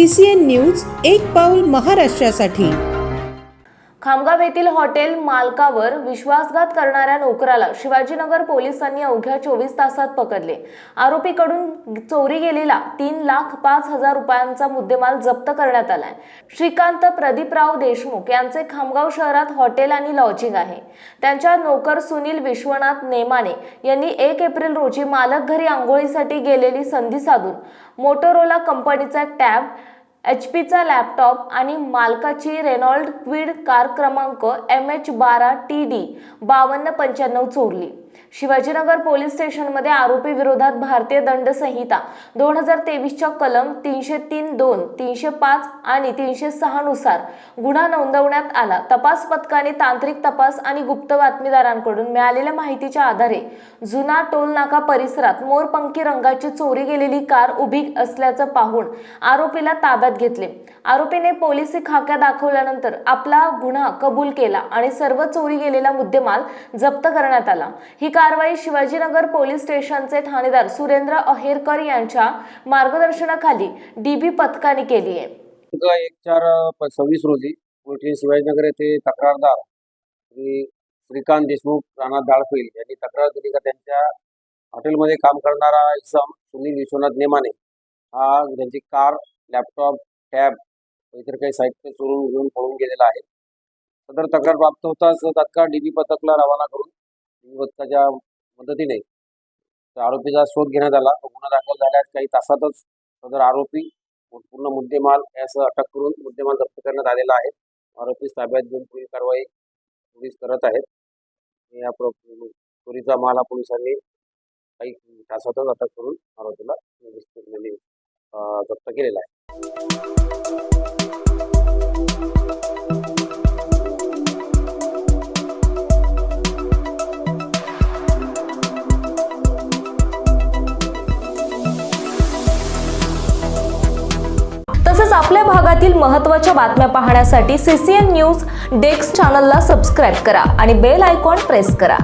CCN news एक पाऊल महाराष्ट्रासाठी। खामगाव येथील हॉटेल मालकावर विश्वासघात करणाऱ्या नोकराला शिवाजीनगर पोलिसांनी अवघ्या 24 तासात पकडले। आरोपीकडून चोरी गेलेला 3,05,000 रुपयांचा मुद्देमाल जप्त करण्यात आलाय। श्रीकांत प्रदीपराव देशमुख यांचे खामगाव शहरात हॉटेल आणि लॉजिंग आहे। त्यांच्या नोकर सुनील विश्वनाथ नेमाने यांनी 1 एप्रिल रोजी मालक घरी आंघोळीसाठी गेलेली संधी साधून मोटोरोला कंपनीचा टॅब, HP चा लॅपटॉप आणि मालकाची रेनॉल्ड क्विड कार क्रमांक MH12TD 5295 चोरली। शिवाजीनगर पोलीस स्टेशनमध्ये आरोपी विरोधात भारतीय दंड संहिता 2023 च्या कलम 303(2), 305 आणि 306 नुसार गुन्हा नोंदवण्यात आला। तपास पथकाने तांत्रिक तपास आणि गुप्त बातमीदारांकडून मिळालेल्या माहितीच्या आधारे जुना टोल नाका परिसरात मोरपंखी रंगाची चोरी गेलेली कार उभी असल्याचं पाहून आरोपीला ताब्यात घेतले। आरोपीने पोलिसी खाक्या दाखवल्यानंतर आपला गुन्हा कबूल केला आणि सर्व चोरी गेलेला मुद्देमाल जप्त करण्यात आला। ही कारवाई शिवाजीनगर पोलीस स्टेशनचे ठाणेदार सुरेंद्र अहेरकर यांच्या मार्गदर्शनाखाली DB पथकाने केली आहे। 1/4/26 रोजी पोलीस शिवाजीनगर येथे तक्रारदार श्रीकांत देशमुख राणा दाळफैल यांनी तक्रार दिली की त्यांच्या हॉटेलमध्ये काम करणारा इसम सुनील विश्वनाथ नेमाने हा त्यांची कार, लॅपटॉप, टॅब इतर काही साहित्य चोरून घेऊन पळून गेलेला आहे। सदर तक्रार प्राप्त होताच तात्काळ DB पथकला रवाना करून DB पथकाच्या मदतीने आरोपीचा शोध घेण्यात आला। गुन्हा दाखल झाल्यास काही तासातच सदर आरोपी पूर्ण मुद्देमाल यासह अटक करून मुद्देमाल जप्त करण्यात आलेला आहे। आरोपीस ताब्यात घेऊन पुढील कारवाई पोलीस करत आहेत। या चोरीचा माल हा पोलिसांनी काही तासातच अटक करून आरोपीला जप्त केलेला आहे। तसेच आपल्या भागातील महत्त्वाच्या बातम्या पाहण्यासाठी CCN न्यूज डेस्क चॅनलला सबस्क्राइब करा आणि बेल आयकॉन प्रेस करा।